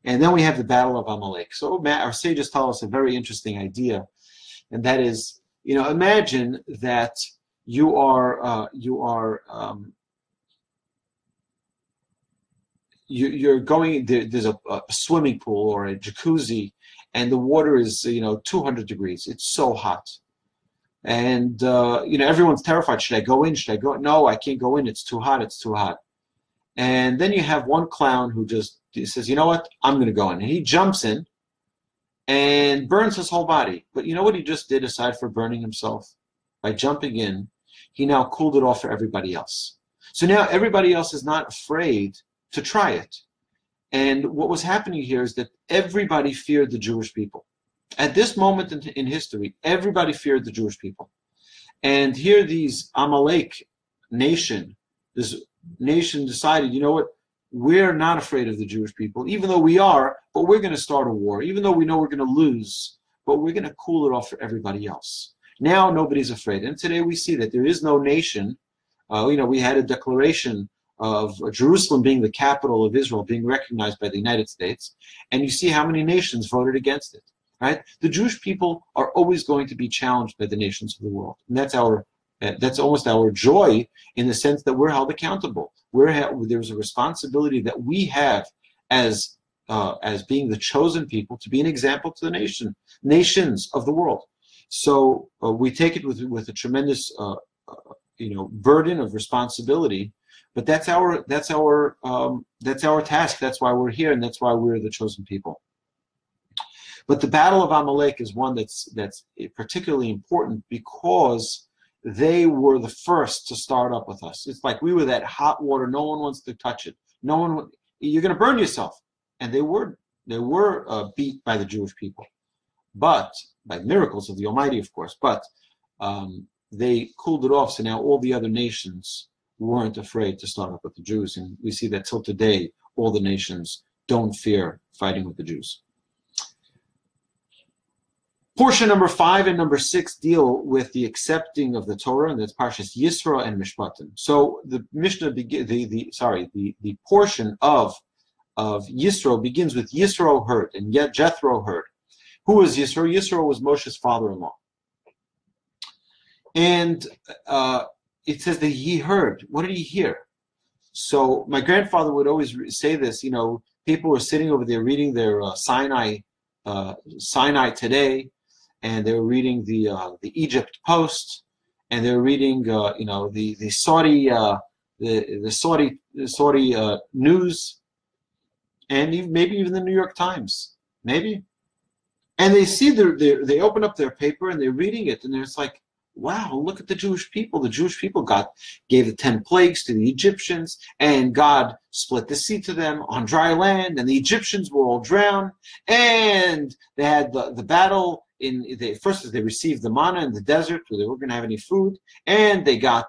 And then we have the Battle of Amalek. So our sages tell us a very interesting idea, and that is, imagine that you're going, there's a swimming pool or a jacuzzi, and the water is 200 degrees. It's so hot, and everyone's terrified. Should I go in? Should I go? No, I can't go in. It's too hot. It's too hot. And then you have one clown who just says, you know what? I'm going to go in, and he jumps in and burns his whole body. But you know what he just did aside for burning himself? By jumping in, he now cooled it off for everybody else. So now everybody else is not afraid to try it. And what was happening here is that everybody feared the Jewish people. At this moment in history, everybody feared the Jewish people. And here these Amalek nation, this nation decided, you know what, we're not afraid of the Jewish people, even though we are, but we're going to start a war, even though we know we're going to lose, but we're going to cool it off for everybody else. Now nobody's afraid. And today we see that there is no nation. We had a declaration of Jerusalem being the capital of Israel, being recognized by the United States, and you see how many nations voted against it, right? The Jewish people are always going to be challenged by the nations of the world, and that's almost our joy, in the sense that we're held accountable. There's a responsibility that we have as being the chosen people to be an example to the nations of the world. So we take it with a tremendous burden of responsibility. But that's our task. That's why we're here, and that's why we're the chosen people. But the Battle of Amalek is one that's particularly important because they were the first to start up with us. It's like we were that hot water. No one wants to touch it. You're going to burn yourself. And they were beat by the Jewish people, but by miracles of the Almighty, of course. But they cooled it off. So now all the other nations weren't afraid to start up with the Jews, and we see that till today, all the nations don't fear fighting with the Jews. Portion number 5 and number 6 deal with the accepting of the Torah, and that's Parshas Yisro and Mishpatim. So the Mishnah the portion of Yisro begins with Yisro heard, and yet Jethro heard. Who was Yisro? Yisro was Moshe's father-in-law, and it says that he heard. What did he hear? So my grandfather would always say this. People were sitting over there reading their Sinai Today, and they were reading the Egypt Post, and they were reading the Saudi news, and maybe even the New York Times, maybe. And they see they open up their paper and they're reading it, and it's like, wow, look at the Jewish people. The Jewish people gave the 10 plagues to the Egyptians, and God split the sea to them on dry land, and the Egyptians were all drowned, and they had the battle first as they received the manna in the desert where they weren't going to have any food, and they got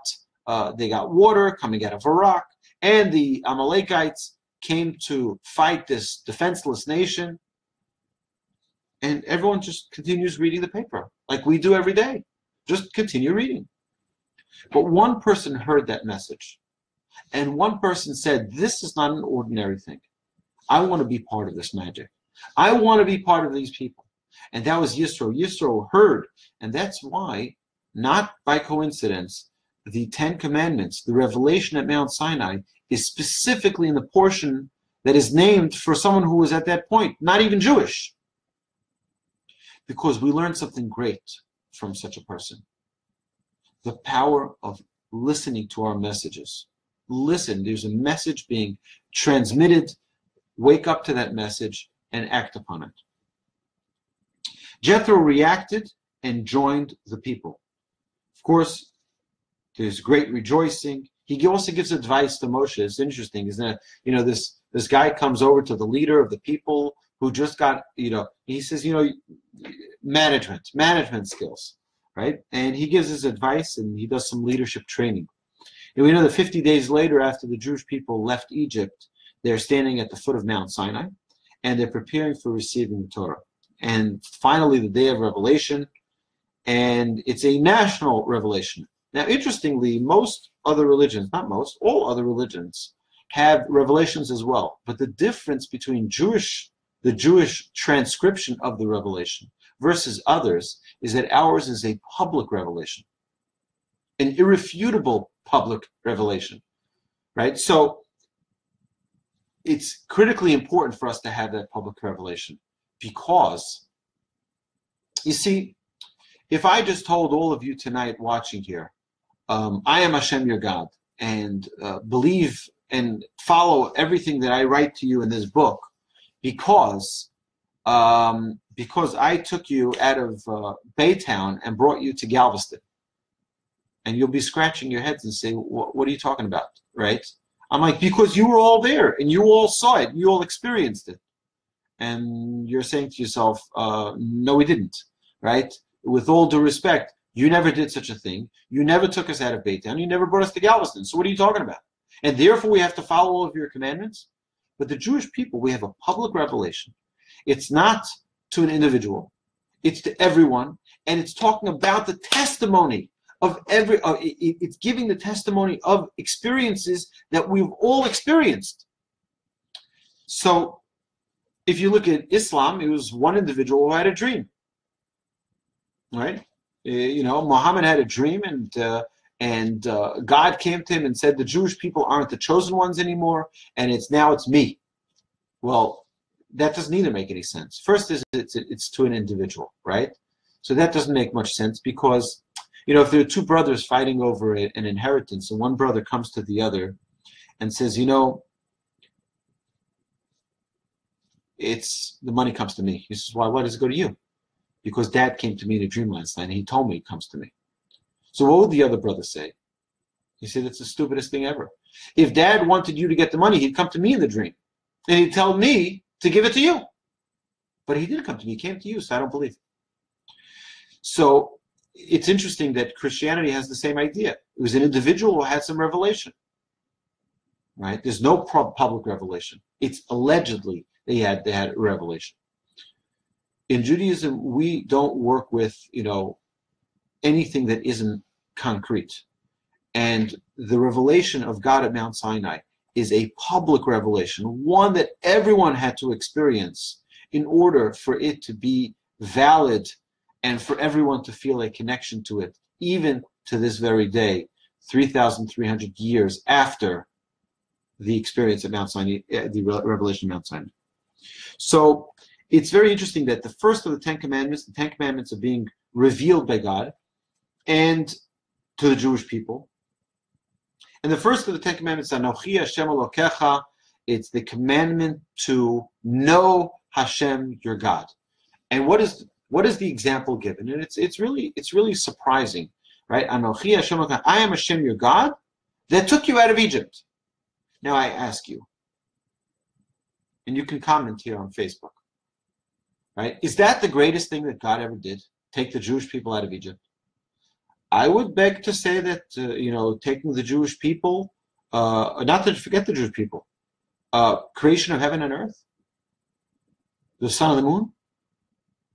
water coming out of a rock, and the Amalekites came to fight this defenseless nation, and everyone just continues reading the paper like we do every day. Just continue reading. But one person heard that message, and one person said, this is not an ordinary thing. I want to be part of this magic. I want to be part of these people. And that was Yisro. Yisro heard, and that's why, not by coincidence, the 10 Commandments, the revelation at Mount Sinai, is specifically in the portion that is named for someone who was at that point not even Jewish. Because we learned something great from such a person. The power of listening to our messages. Listen, there's a message being transmitted. Wake up to that message and act upon it. Jethro reacted and joined the people. Of course, there's great rejoicing. He also gives advice to Moshe. It's interesting, isn't it? This guy comes over to the leader of the people who just got, he says, management skills, right? And he gives his advice, and he does some leadership training. And we know that 50 days later, after the Jewish people left Egypt, they're standing at the foot of Mount Sinai, and they're preparing for receiving the Torah. And finally, the day of revelation, and it's a national revelation. Now, interestingly, most other religions, not most, all other religions have revelations as well. But the difference between the Jewish transcription of the revelation versus others is that ours is a public revelation, an irrefutable public revelation, right? So it's critically important for us to have that public revelation, because, you see, if I just told all of you tonight watching here, I am Hashem your God, and believe and follow everything that I write to you in this book, because I took you out of Baytown and brought you to Galveston. And you'll be scratching your heads and say, what are you talking about, right? I'm like, because you were all there, and you all saw it, you all experienced it. And you're saying to yourself, no, we didn't, right? With all due respect, you never did such a thing. You never took us out of Baytown. You never brought us to Galveston. So what are you talking about? And therefore, we have to follow all of your commandments? But the Jewish people, we have a public revelation. It's not to an individual. It's to everyone. And it's talking about the testimony of it's giving the testimony of experiences that we've all experienced. So if you look at Islam, it was one individual who had a dream, right? Muhammad had a dream, and God came to him and said, the Jewish people aren't the chosen ones anymore, and it's me. Well, that doesn't either make any sense. First is it's to an individual, right? So that doesn't make much sense, because if there are two brothers fighting over an inheritance, and one brother comes to the other and says, the money comes to me. He says, why does it go to you? Because Dad came to me in a dream last night, and he told me it comes to me. So what would the other brother say? He said, it's the stupidest thing ever. If Dad wanted you to get the money, he'd come to me in the dream, and he'd tell me to give it to you. But he didn't come to me, he came to you, so I don't believe it. So it's interesting that Christianity has the same idea. It was an individual who had some revelation, right? There's no public revelation. It's allegedly they had a revelation. In Judaism, we don't work with, anything that isn't concrete. And the revelation of God at Mount Sinai is a public revelation, one that everyone had to experience in order for it to be valid and for everyone to feel a connection to it, even to this very day, 3,300 years after the experience at Mount Sinai, the revelation of Mount Sinai. So it's very interesting that the first of the Ten Commandments are being revealed by God and to the Jewish people. And the first of the Ten Commandments, Anochi Hashem Elokecha, it's the commandment to know Hashem, your God. And what is the example given? And it's really surprising. right? Anochi Hashem Elokecha, I am Hashem your God that took you out of Egypt. Now I ask you, and you can comment here on Facebook, right? Is that the greatest thing that God ever did? Take the Jewish people out of Egypt? I would beg to say that, taking the Jewish people, not to forget the Jewish people, creation of heaven and earth, the sun and the moon,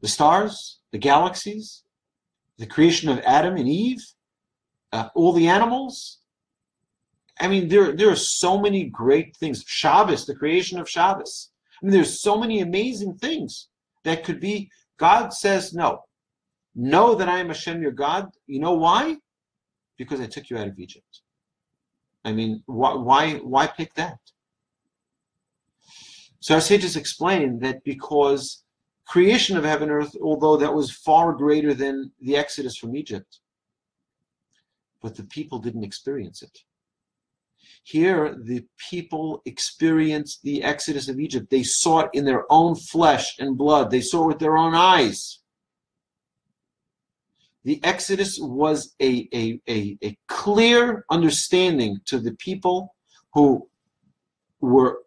the stars, the galaxies, the creation of Adam and Eve, all the animals. I mean, there are so many great things. Shabbos, the creation of Shabbos. I mean, there's so many amazing things that could be. God says, no. Know that I am Hashem your God. You know why? Because I took you out of Egypt. I mean, why pick that? So our sages explain that because creation of heaven and earth, although that was far greater than the exodus from Egypt, but the people didn't experience it. Here, the people experienced the exodus of Egypt. They saw it in their own flesh and blood. They saw it with their own eyes. The exodus was a clear understanding to the people who were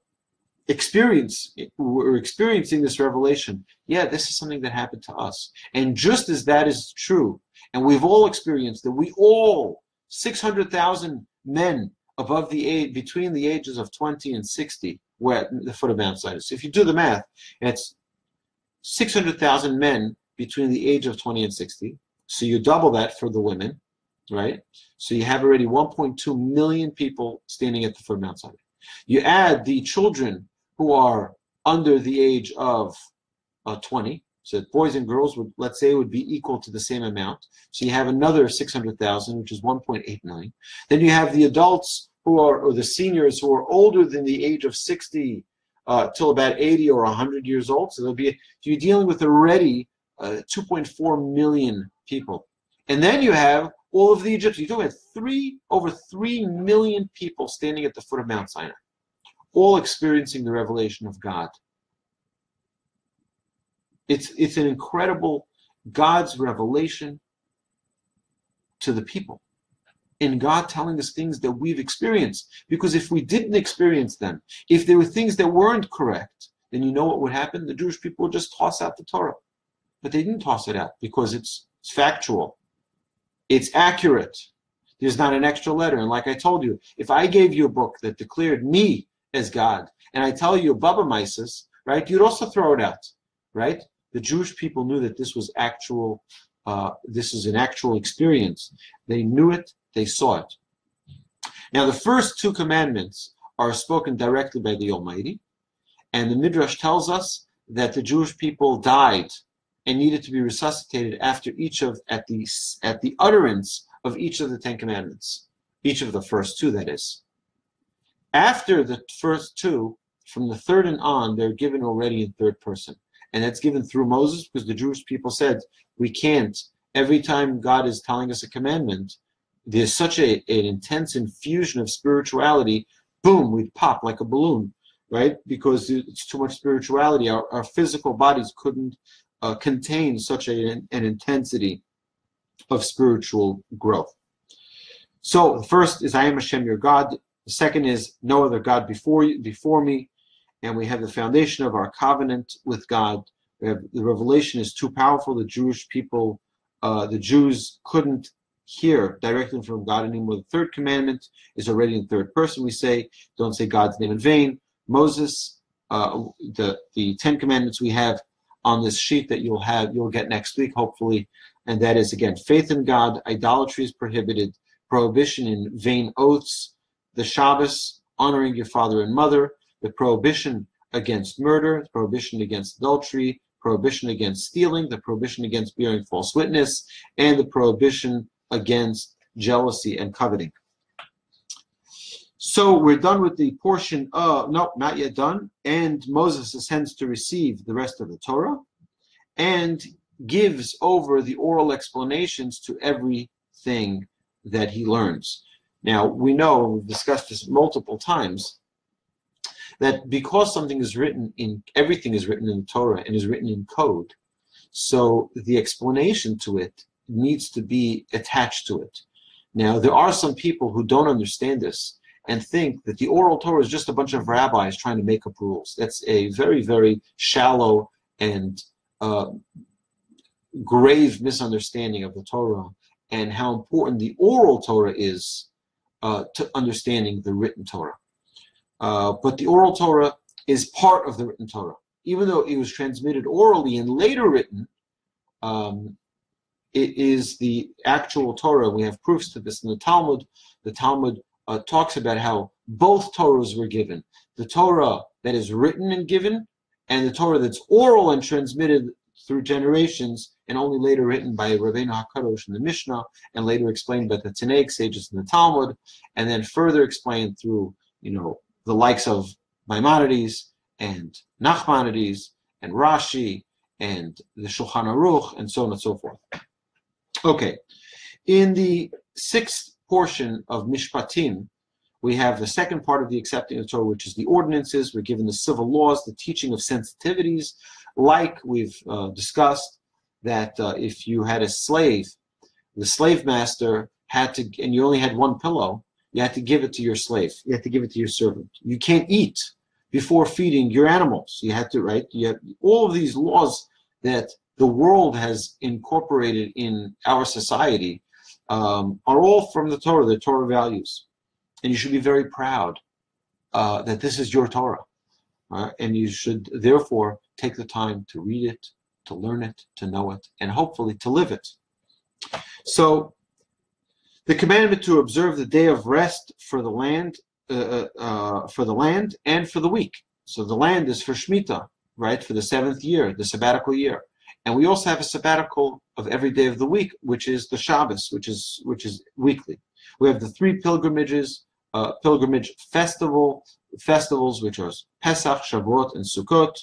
experiencing this revelation. Yeah, this is something that happened to us. And just as that is true, and we've all experienced that, we all, 600,000 men above the age, between the ages of 20 and 60, were at the foot of Mount Sinai. So if you do the math, it's 600,000 men between the age of 20 and 60. So you double that for the women, right? So you have already 1.2 million people standing at the foot of Mount Sinai. You add the children who are under the age of 20, so boys and girls would, let's say, would be equal to the same amount. So you have another 600,000, which is 1.8 million. Then you have the adults who are, or the seniors who are older than the age of 60 till about 80 or 100 years old. So you're dealing with already 2.4 million people. And then you have all of the Egyptians. You're talking about over 3 million people standing at the foot of Mount Sinai, all experiencing the revelation of God. It's an incredible God's revelation to the people. And God telling us things that we've experienced. Because if we didn't experience them, if there were things that weren't correct, then you know what would happen? The Jewish people would just toss out the Torah. But they didn't toss it out because it's factual. It's accurate. There's not an extra letter. And like I told you, if I gave you a book that declared me as God, and I tell you Baba Mises, right, you'd also throw it out, right? The Jewish people knew that this was actual, this is an actual experience. They knew it, they saw it. Now the first two commandments are spoken directly by the Almighty, and the Midrash tells us that the Jewish people died and needed to be resuscitated after at the utterance of each of the 10 commandments, each of the first two, that is. After the first two, from the third and on, they're given already in third person. And that's given through Moses, because the Jewish people said, we can't, every time God is telling us a commandment, there's such an intense infusion of spirituality, boom, we'd pop like a balloon, right? Because it's too much spirituality. Our physical bodies couldn't contain such an intensity of spiritual growth. So the first is, I am Hashem your God. The second is, no other God before me. And we have the foundation of our covenant with God. The revelation is too powerful. The Jewish people, the Jews couldn't hear directly from God anymore. The third commandment is already in third person. We say, don't say God's name in vain. Moses, the 10 commandments we have on this sheet that you'll get next week, hopefully. And that is, again, faith in God, idolatry is prohibited, prohibition in vain oaths, the Shabbos, honoring your father and mother, the prohibition against murder, the prohibition against adultery, prohibition against stealing, the prohibition against bearing false witness, and the prohibition against jealousy and coveting. So we're done with the portion of, no, not yet done, and Moses ascends to receive the rest of the Torah and gives over the oral explanations to everything that he learns. Now, we know, we've discussed this multiple times, that because something is written everything is written in the Torah and is written in code, so the explanation to it needs to be attached to it. Now, there are some people who don't understand this and think that the oral Torah is just a bunch of rabbis trying to make up rules. That's a very, very shallow and grave misunderstanding of the Torah and how important the oral Torah is to understanding the written Torah. But the oral Torah is part of the written Torah. Even though it was transmitted orally and later written, it is the actual Torah. We have proofs to this in the Talmud. The Talmud talks about how both Torahs were given. The Torah that is written and given, and the Torah that's oral and transmitted through generations, and only later written by Rabbeinu HaKadosh in the Mishnah, and later explained by the Tanaic sages in the Talmud, and then further explained through, the likes of Maimonides and Nachmanides and Rashi and the Shulchan Aruch and so on and so forth. Okay, in the sixth portion of Mishpatim, we have the second part of the accepting of Torah, which is the ordinances. We're given the civil laws, the teaching of sensitivities, like we've discussed, that if you had a slave, the slave master had to, and you only had one pillow, you had to give it to your slave. You had to give it to your servant. You can't eat before feeding your animals. You had to, right? You have all of these laws that the world has incorporated in our society are all from the Torah values. And you should be very proud that this is your Torah. And you should therefore take the time to read it, to learn it, to know it, and hopefully to live it. So the commandment to observe the day of rest for the land, and for the week. So the land is for Shemitah, right, for the 7th year, the sabbatical year. And we also have a sabbatical of every day of the week, which is the Shabbos, which is weekly. We have the 3 pilgrimage festivals, which are Pesach, Shavuot, and Sukkot.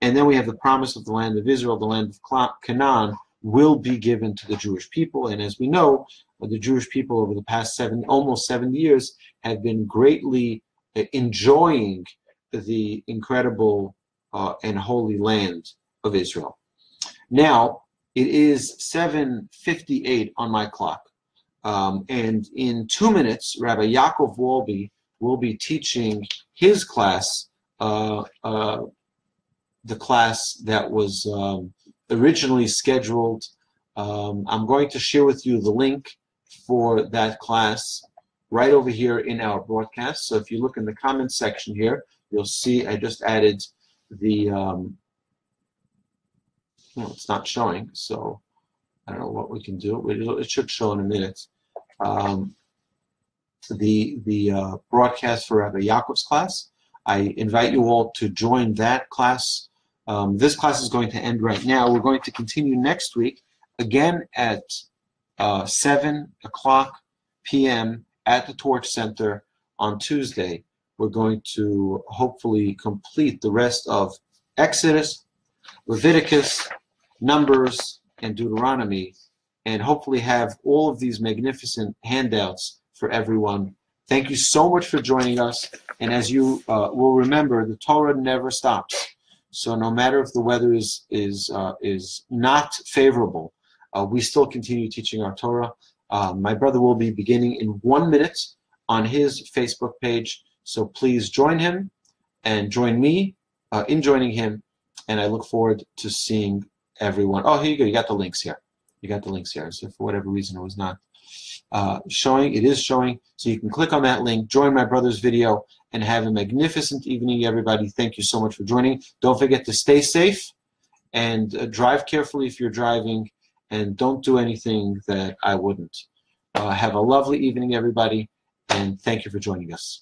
And then we have the promise of the land of Israel, the land of Canaan, will be given to the Jewish people. And as we know, the Jewish people over the past almost 70 years have been greatly enjoying the incredible and holy land of Israel. Now, it is 7:58 on my clock. And in 2 minutes, Rabbi Yaakov Wolbe will be teaching his class, the class that was originally scheduled. I'm going to share with you the link for that class right over here in our broadcast. So if you look in the comments section here, you'll see I just added the, it's not showing, so I don't know what we can do. It should show in a minute. The broadcast for Rabbi Yaakov's class. I invite you all to join that class. This class is going to end right now. We're going to continue next week, again at 7 o'clock p.m. at the Torch Center on Tuesday. We're going to hopefully complete the rest of Exodus, Leviticus, Numbers, and Deuteronomy, and hopefully have all of these magnificent handouts for everyone. Thank you so much for joining us. And as you will remember, the Torah never stops. So no matter if the weather is not favorable, we still continue teaching our Torah. My brother will be beginning in 1 minute on his Facebook page. So please join him and join me in joining him. And I look forward to seeing everyone. Oh, here you go. You got the links here. You got the links here. So for whatever reason it was not showing, it is showing. So you can click on that link, join my brother's video, and have a magnificent evening, everybody. Thank you so much for joining. Don't forget to stay safe and drive carefully if you're driving, and don't do anything that I wouldn't. Have a lovely evening, everybody, and thank you for joining us.